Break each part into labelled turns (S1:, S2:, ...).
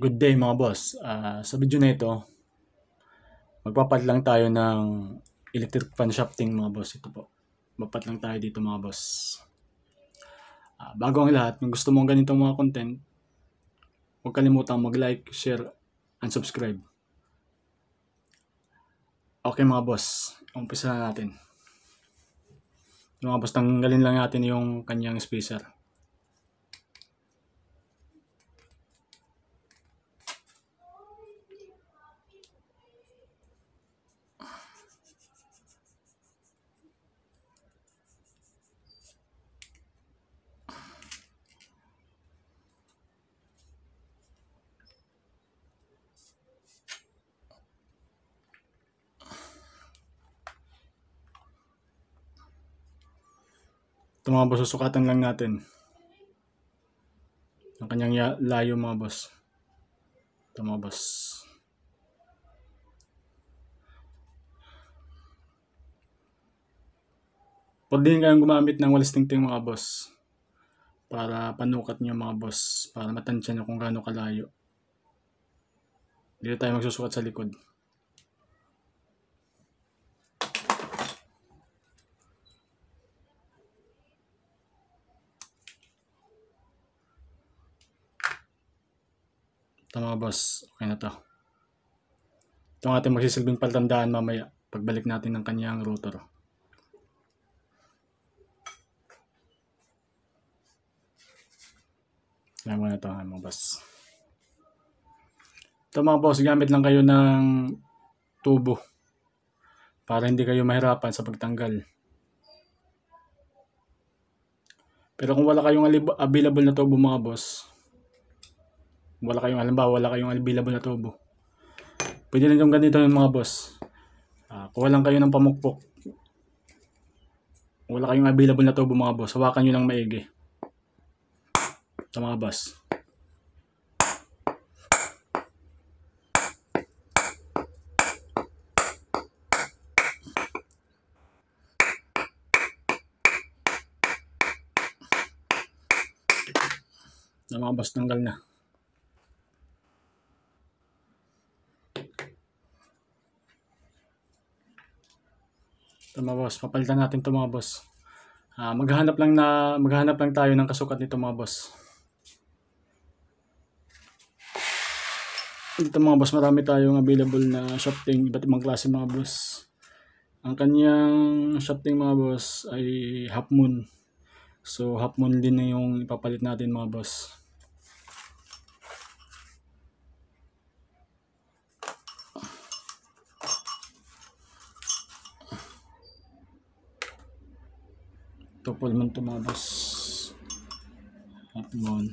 S1: Good day mga boss. Sa video na ito, magpapat lang tayo ng electric fan shafting mga boss. Ito po. Magpapat lang tayo dito mga boss. Bago ang lahat, kung gusto mong ganitong mga content, huwag kalimutang mag-like, share, and subscribe. Okay mga boss, umpisa na natin. Mga boss, tanggalin lang natin yung kanyang spacer. Ito mga boss, susukatan lang natin ang kanyang layo mga boss. Ito mga boss. Pwede din kayong gumamit ng walis tingting mga boss para panukat nyo mga boss, para matansya nyo kung gaano kalayo. Dito tayo magsusukat sa likod. Ito mga boss, okay na to. Ito ang ating magsisilbing paltandaan mamaya pagbalik natin ng kanyang rotor. Ayan mo na ito mga boss. Ito mga boss, gamit lang kayo ng tubo para hindi kayo mahirapan sa pagtanggal. Pero kung wala kayong available na tubo mga boss, halimbawa wala kayong available na tubo, pwede lang yung ganito yung mga boss. Kuha lang kayo ng pamukpok. Wala kayong available na tubo mga boss, hawakan nyo lang maigi. Ito mga boss. Ito mga boss, tanggal na. Ito mga boss, papalitan natin ito mga boss. Maghanap lang tayo ng kasukat nito mga boss. Dito mga boss, marami tayong available na shafting, iba't ibang klase mga boss. Ang kanyang shafting mga boss ay half moon. So half moon din na yung ipapalit natin mga boss. Ito full moon to mga boss. Half moon.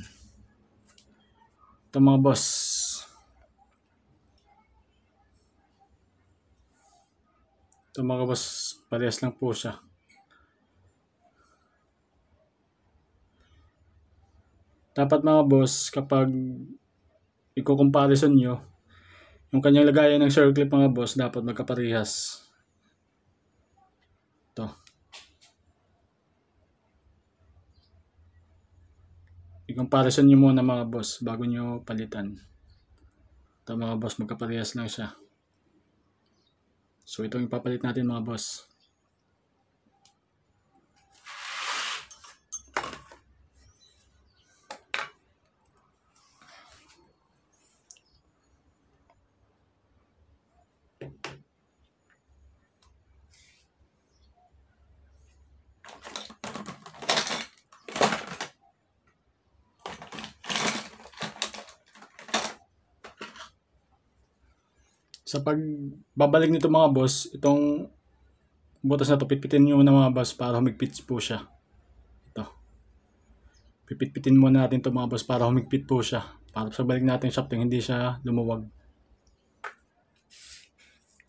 S1: Ito mga boss. Ito mga boss, parehas lang po siya. Dapat mga boss, kapag i-comparison nyo, yung kanyang lagayan ng circle clip mga boss, dapat magkaparehas. Ito. I-comparison nyo muna mga boss bago nyo palitan. Ito mga boss, magkaparehas lang siya. So itong ipapalit natin mga boss. Sa pagbabalik nito mga boss, itong butas na to, pitpitin nyo na mga boss para humigpit po siya. Ito. Pipitpitin muna natin ito mga boss para humigpit po siya. Para sa balik natin shafting, hindi siya lumuwag.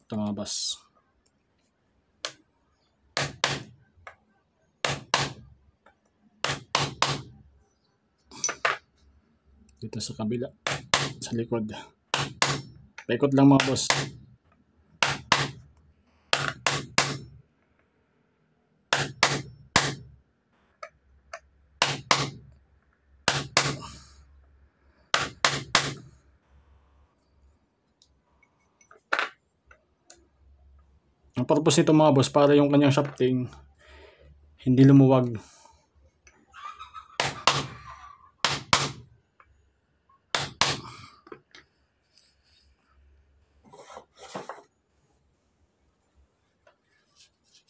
S1: Ito mga boss. Dito sa kabila, sa likod. Paikot lang mga boss. Ang purpose nito mga boss, para yung kanyang shafting hindi lumuwag.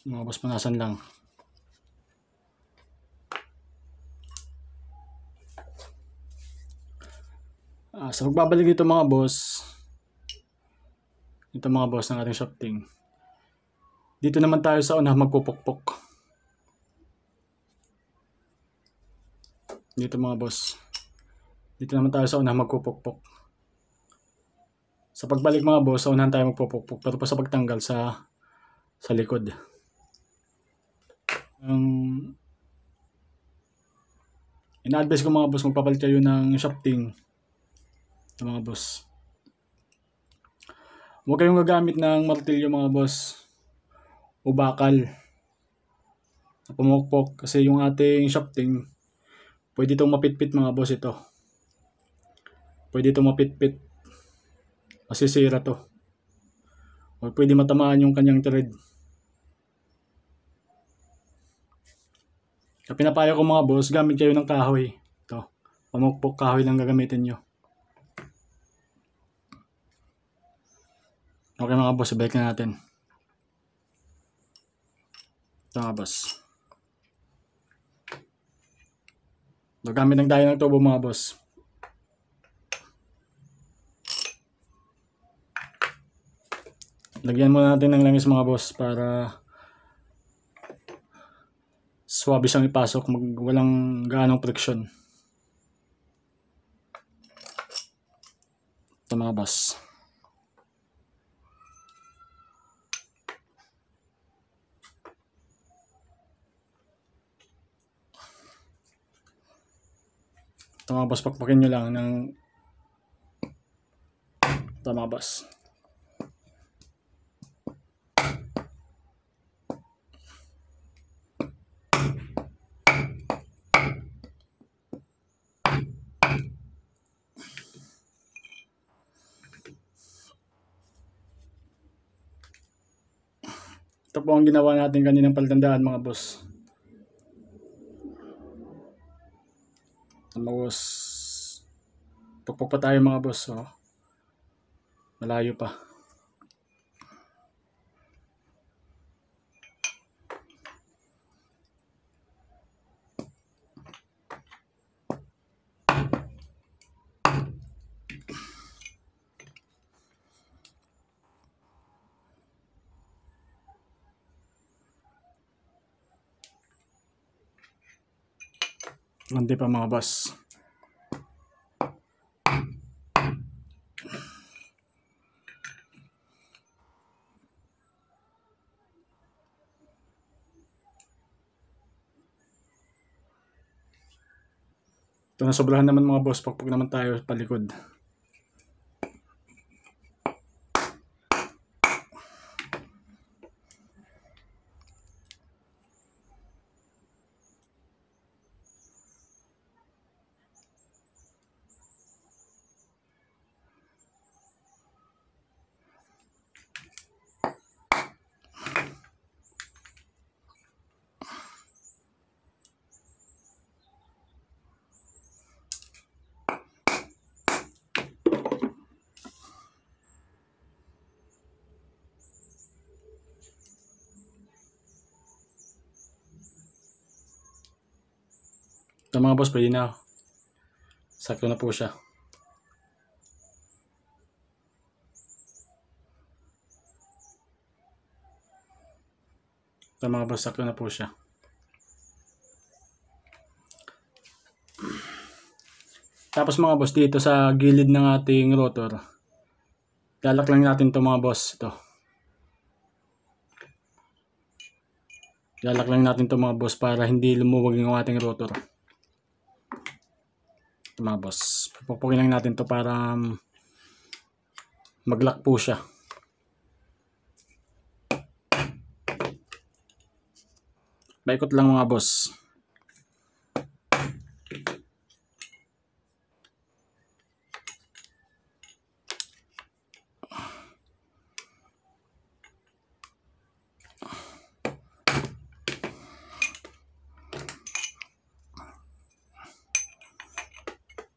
S1: Mga boss, panasan lang. Sa pagbabalik dito mga boss, ito mga boss ng ating shafting. Dito naman tayo sa una magpupukpok. Dito mga boss. Dito naman tayo sa una magpupukpok. Sa pagbalik mga boss, sa unahan tayo magpupukpok. Pero pa sa pagtanggal sa likod. Ina-advise ko mga boss, magpapalit kayo ng shafting. Ito mga boss. Huwag kayong gagamit ng martilyo mga boss o bakal na pumukpok, kasi yung ating shafting pwede itong mapitpit mga boss. Ito pwede itong mapitpit, masisira to, o pwede matamaan yung kanyang thread. Kaya pinapayo ko mga boss, gamit kayo ng kahoy. Ito, pamukpok kahoy lang gagamitin nyo. Okay mga boss, ibalik na natin. Ito mga boss. Gagamit ng tayo ng tubo mga boss. Lagyan muna natin ng langis mga boss para swabe siyang ipasok, walang gaanong friction. Ito mga boss. Ito mga boss, pakpakin nyo lang ng ito mga boss. Ito po ang ginawa natin kaninang palatandaan mga boss. Mga boss, pukpok pa tayo mga boss. Oh. Malayo pa. Hindi pa mga boss. Ito na, sobrahan naman mga boss, pakpok naman tayo palikod. Ito mga boss, pwede na. Sakto na po siya. Ito mga boss, sakto na po siya. Tapos mga boss, dito sa gilid ng ating rotor, lalak lang natin ito mga boss. Ito. Lalak lang natin ito mga boss para hindi lumuwag yung ating rotor. Ito mga boss. Pupukin lang natin ito para mag-lock po siya. Baikot lang mga boss.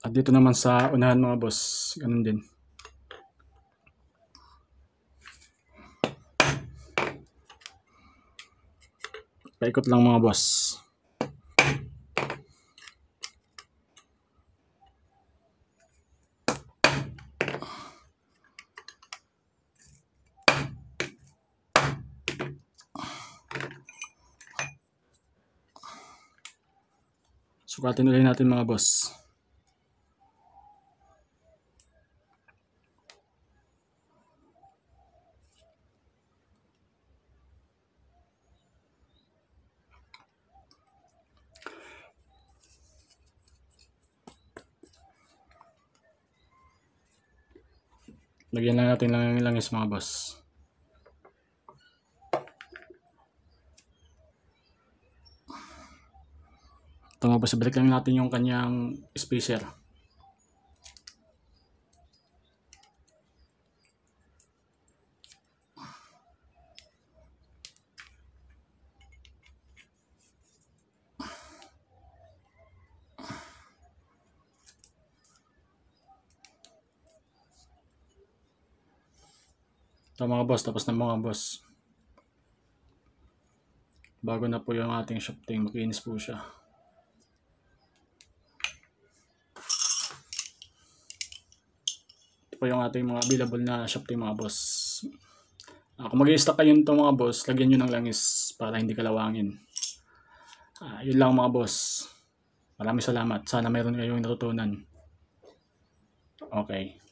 S1: At dito naman sa unahan mga boss, ganun din. Paikot lang mga boss. Sukatin ulit natin mga boss. Lagyan lang natin lang yung langis mga boss. Ito mga boss, balik lang natin yung kanyang spacer. Ito mga boss, tapos na mga boss. Bago na po yung ating shafting, makinis po siya. Ito po yung ating mga available na shafting mga boss. Kung mag-i-stock kayo nito mga boss, lagyan nyo ng langis para hindi kalawangin. Yun lang mga boss. Maraming salamat. Sana mayroon kayong natutunan. Okay.